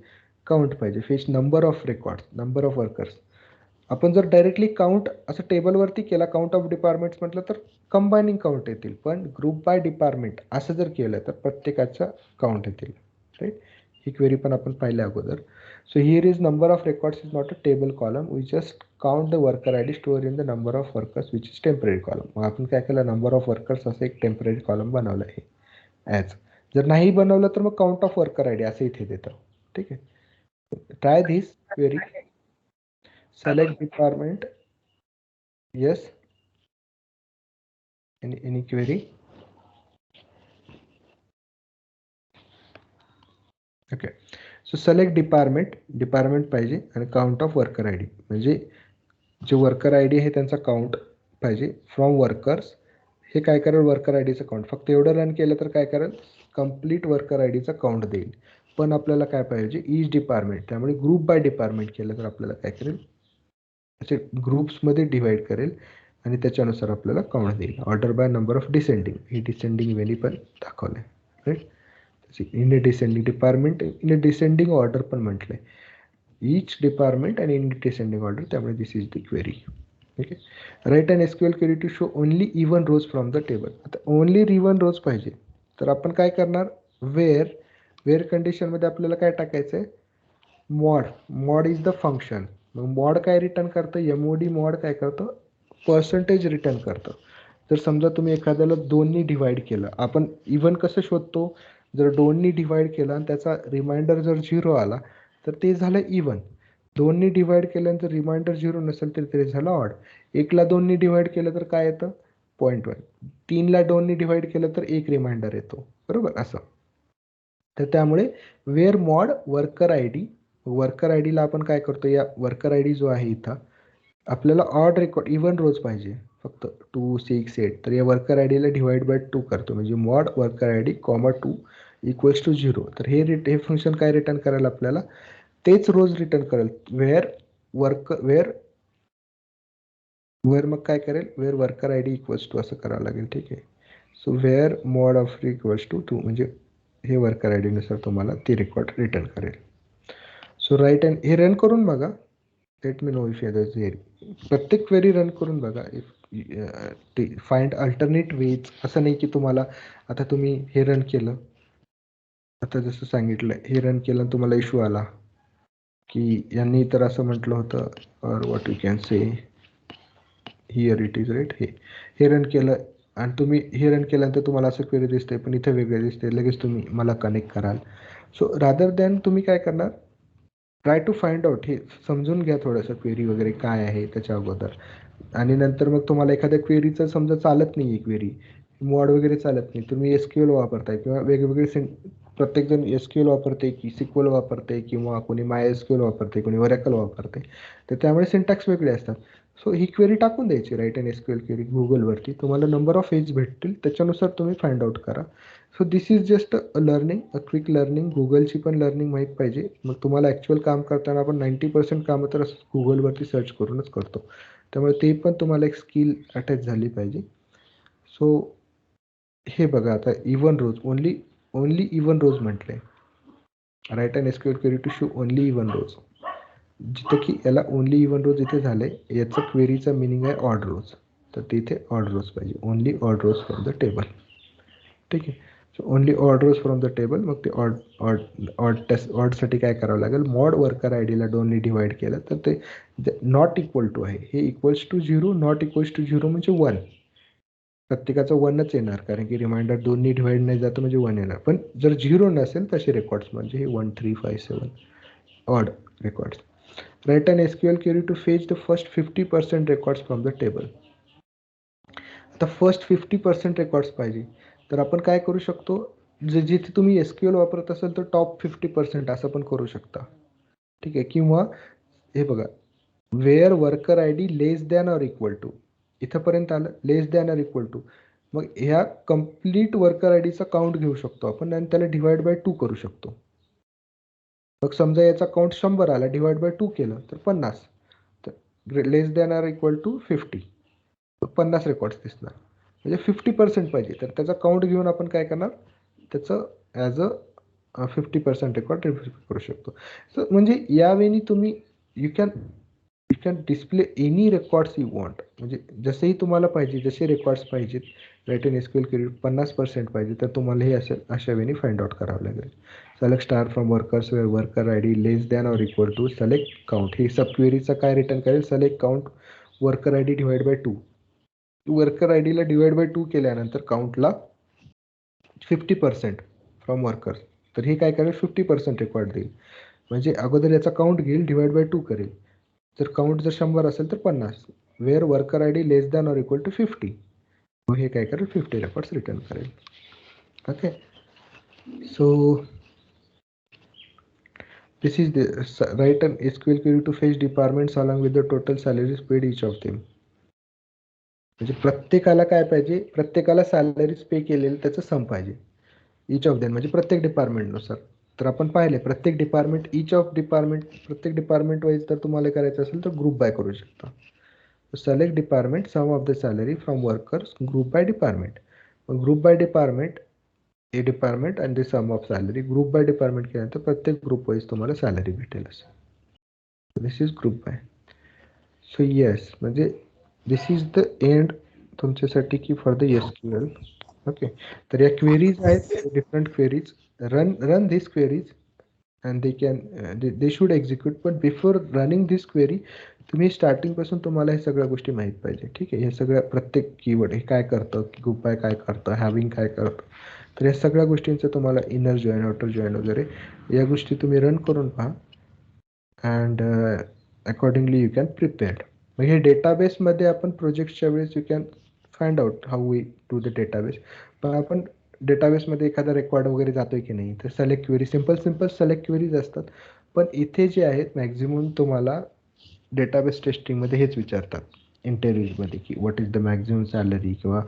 काउंट पाहिजे. Fetch number of records, number of workers. आपण जर डायरेक्टली काउंट असं टेबलवरती केला, काउंट ऑफ डिपार्टमेंट्स म्हटलं तर कंबायनिंग काउंट येतील. पण ग्रुप बाय डिपार्टमेंट असं जर केलं तर प्रत्येकाचं काउंट येतील. राईट. ही क्वेरी पण आपण पाहिल्या अगोदर. So here is number of records is not a table column, we just count the worker I D store in the number of workers which is temporary column. मग आपण काय केलं, number of workers असं एक temporary column बनवलं आहे as. जर नाही बनवलं तर मग count of worker I D असं इथे देतं. ठीक आहे. Try this query. Select department. Yes. Any query? Okay. So select department. Department पाहिजे आणि count of worker ID. म्हणजे जे वर्कर आय डी आहे त्यांचा काउंट पाहिजे. फ्रॉम वर्कर्स हे काय करेल, वर्कर आय डीचं काउंट. फक्त एवढं रन केलं तर काय करेल, कम्प्लीट वर्कर आय डीचा काउंट देईल. पण आपल्याला काय पाहिजे, ईच डिपार्टमेंट. त्यामुळे ग्रुप बाय डिपार्टमेंट केलं तर आपल्याला काय करेल, असे ग्रुप्समध्ये डिवाइड करेल आणि त्याच्यानुसार आपल्याला काउंट देईल. Order by number of descending, ही डिसेंडिंग वेनी पण दाखवलं आहे. Right. In a descending department, in a descending order पण म्हटलं आहे. ईच डिपार्टमेंट आणि इन डिसेंडिंग ऑर्डर. त्यामुळे this is the query. Okay. Write an SQL query to show only even rows from the table. आता only even rows पाहिजे तर आपण काय करणार, वेअर कंडिशनमध्ये आपल्याला काय टाकायचं आहे, मॉड इज द फंक्शन. मग मॉड काय रिटर्न करतं, MOD मॉड काय करतं, पर्सेंटेज रिटर्न करतं. जर समजा तुम्ही एखाद्याला 2नी डिवाइड केलं, आपण इवन कसं शोधतो, जर 2नी डिवाइड केलं आणि त्याचा रिमाइंडर जर 0 आला तर ते झालं इवन. 2नी डिवाइड केल्यानंतर रिमाइंडर 0 नसेल तर ते झालं ऑड. 1ला 2नी डिवाइड केलं तर काय येतं, 0.1. 3ला 2नी डिवाइड केलं तर 1 रिमाइंडर येतो. बरोबर असं. तर त्यामुळे where mod worker I D, worker I डीला आपण काय करतो, या वर्कर आय डी जो आहे इथं आपल्याला ऑड रेकॉर्ड इवन रोज पाहिजे फक्त 2 6 8. तर या वर्कर आय डीला डिवाइड बाय 2 करतो, म्हणजे mod worker I D comma 2 equals to 0. तर हे फंक्शन काय रिटर्न करेल, आपल्याला तेच रोज रिटर्न करेल. वेअर मग काय करेल, where worker I D equals to असं करावं लागेल. ठीक आहे. So where mod of equals to 2, म्हणजे हे वर्कर आय डीनुसार तुम्हाला ती रेकॉर्ड रिटर्न करेल. सो राईट अँड हे रन करून बघा. Let me know if you प्रत्येक क्वेरी रन करून बघा. If find alternate ways. असं नाही की तुम्हाला आता तुम्ही हे रन केलं, आता जसं सांगितलं हे रन केलं आणि तुम्हाला इश्यू आला की यांनी तर असं म्हटलं होतं, और what you can say here it is right. हे रन केलं आणि तुम्ही हे रन केल्यानंतर तुम्हाला असं क्वेरी दिसते पण इथे वेगळे दिसते, लगेच तुम्ही मला कनेक्ट कराल. सो रादर दॅन तुम्ही काय करणार, ट्राय टू फाइंड आउट, हे समजून घ्या थोडंसं क्वेरी वगैरे काय आहे त्याच्या अगोदर. आणि नंतर मग तुम्हाला एखाद्या क्वेरीचं समजा चालत नाही आहे, क्वेरी मॉड वगैरे चालत नाही, तुम्ही SQL वापरताय किंवा वेगवेगळे प्रत्येकजण SQL वापरते की SQL वापरते किंवा कोणी MySQL वापरते, कोणी Oracle वापरते. तर त्यामुळे सिंटॅक्स वेगळे असतात. सो ही क्वेरी टाकून द्यायची, राईट अन SQL क्वेरी गुगलवरती. तुम्हाला नंबर ऑफ एज भेटतील, त्याच्यानुसार तुम्ही फाइंड आउट करा. So this is just a learning, a quick learning. गुगलची पण लर्निंग माहीत पाहिजे. मग तुम्हाला ॲक्च्युअल काम करताना आपण 90% कामं तर गुगलवरती सर्च करूनच करतो. त्यामुळे ते पण तुम्हाला एक स्किल अटॅच झाली पाहिजे. सो हे बघा, आता even rows, only even rows म्हटलं आहे. Write an SQL query to show only even rows. जिथे की याला ओनली इवन रोज इथे झाले, याचं क्वेरीचा मिनिंग आहे ऑड रोज, तर तिथे ऑड रोज पाहिजे. Only odd rows from the table. ठीक आहे. So only odd rows from the table. मग ते ऑड ऑड ऑडसाठी काय करावं लागेल, मॉड वर्कर आय डीला 2ने डिवाइड केलं तर ते नॉट इक्वल टू आहे. हे equals to 0, not equals to 0 म्हणजे 1. प्रत्येकाचं 1च येणार, कारण की रिमाइंडर 2ने डिवाइड नाही जातं म्हणजे 1 येणार. पण जर 0 नसेल तसे रेकॉर्ड्स म्हणजे हे 1, 3, 5, 7 odd records. Write an SQL query to fetch the first 50% records from the table. आता फर्स्ट 50% रेकॉर्ड्स पाहिजे, तर आपण काय करू शकतो, जिथे तुम्ही एसक्यूएल वापरत असाल तर टॉप 50% असं पण करू शकता. ठीक आहे. किंवा हे बघा, where worker I D less than or equal to, इथंपर्यंत आलं less than or equal to. मग ह्या कम्प्लीट वर्कर आय डीचा काउंट घेऊ शकतो आपण आणि त्याला डिवाइड बाय 2 करू शकतो. मग समजा याचा काउंट 100 आला, डिवाइड बाय 2 केलं तर 50. तर less than or equal to 50, 50 records दिसणार. म्हणजे 50% पाहिजे, तर त्याचा काउंट घेऊन आपण काय करणार, त्याचं ॲज अ 50% रेकॉर्ड रिव्ह्यू करू शकतो. सो म्हणजे यावेळी तुम्ही you can display any records you want. म्हणजे जसेही तुम्हाला पाहिजे, जसे रेकॉर्ड्स पाहिजेत. राईट इन एसक्यूएल क्वेरी 50% पाहिजे, तर तुम्हाला हे अशा वेळी फाइंड आउट करावं लागेल. Select star from workers where worker I D less than or equal to select count. ही सब क्वेरीचा काय रिटर्न करेल, select count worker I D divide by 2. Worker I डीला डिवाइड बाय 2 केल्यानंतर काउंटला 50% फ्रॉम वर्कर्स, तर हे काय करेल 50% रेकॉर्ड देईल. म्हणजे अगोदर याचा काउंट घेईल, डिवाइड बाय 2 करेल. जर काउंट जर 100 असेल तर 50. Where worker I D less than or equal to 50, मग हे काय करेल 50 रेकॉर्ड्स रिटर्न करेल. Okay. So this is the write an SQL query to fetch departments along with the total salaries paid each of them. म्हणजे प्रत्येकाला काय पाहिजे, प्रत्येकाला सॅलरीज पे केलेलं त्याचं सम पाहिजे. इच ऑफ देम म्हणजे प्रत्येक डिपार्टमेंटनुसार. तर आपण पाहिले प्रत्येक डिपार्टमेंट, इच ऑफ डिपार्टमेंट, प्रत्येक डिपार्टमेंट वाईज जर तुम्हाला करायचं असेल तर ग्रुप बाय करू शकता. Select department, sum of the salary from workers, group by department. Group by department, a department आणि the sum of salary. Group by department केल्यानंतर प्रत्येक ग्रुप वाईज तुम्हाला सॅलरी भेटेल. असं this is group by. So yes, म्हणजे this is the end तुमच्यासाठी की for the SQL. Okay. तर या क्वेरीज आहेत, different queries. Run this queries and they can they should execute. पण बिफोर रनिंग धिस क्वेरी तुम्ही स्टार्टिंगपासून तुम्हाला हे सगळ्या गोष्टी माहीत पाहिजे. ठीक आहे. हे सगळ्या प्रत्येक कीवर्ड, हे काय करतं, ग्रुप बाय काय करतं, हॅविंग काय करतं, तर या सगळ्या गोष्टींचं तुम्हाला इनर जॉईन, आउटर जॉईन वगैरे या गोष्टी तुम्ही रन करून पहा. And accordingly you can prepared. मग हे डेटाबेसमध्ये आपण प्रोजेक्टच्या वेळेस you can find out how we do the database. पण आपण डेटाबेसमध्ये एखादा रेकॉर्ड वगैरे जातोय की नाही, तर select query, simple select queries असतात. पण इथे जे आहेत मॅक्झिमम तुम्हाला डेटाबेस टेस्टिंगमध्ये हेच विचारतात इंटरव्ह्यूजमध्ये, की what is the maximum salary, किंवा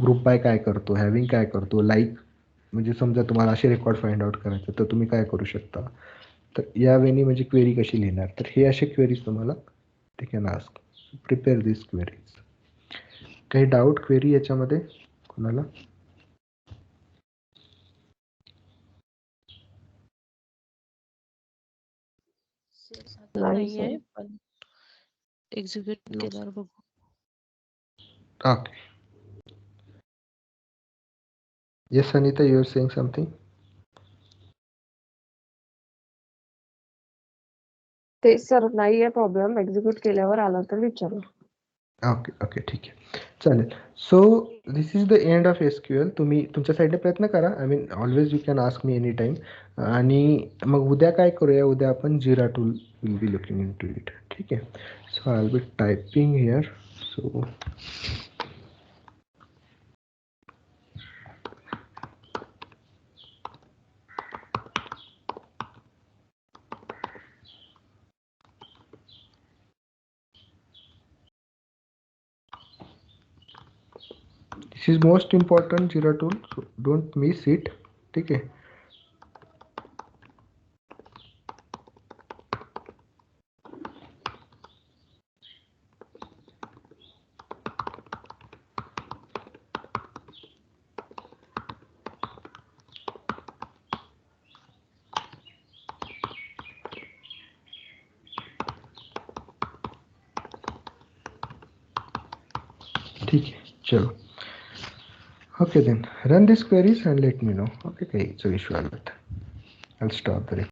ग्रुप बाय काय करतो, हॅविंग काय करतो, लाईक. म्हणजे समजा तुम्हाला असे रेकॉर्ड फाइंड आउट करायचं तर तुम्ही काय करू शकता. तर यावेळी म्हणजे क्वेरी कशी लिहिणार, तर हे असे क्वेरीज तुम्हाला ते can ask. Prepare this queries. काही डाऊट क्वेरी याच्यामध्ये कोणाला? नाही आहे, पण एक्झिक्यूट केल्यावर बघू. Okay. Yes Anita, you are saying something. ते सर नाही आहे प्रॉब्लेम, एक्झिक्यूट केल्यावर आला तर विचारू. ओके ओके, ठीक आहे, चालेल. So this is the end of SQL. तुम्ही तुमच्या साईडने प्रयत्न करा. I mean always you can ask me any time. आणि मग उद्या काय करूया, उद्या आपण Jira tool will be looking into it. ठीक आहे. So I will be typing here. So this is most important Jira tool, so don't miss it. ठीक आहे. ठीक है, चलो. Okay then, run these queries and let me know. Okay, काही issue आला तर I'll stop the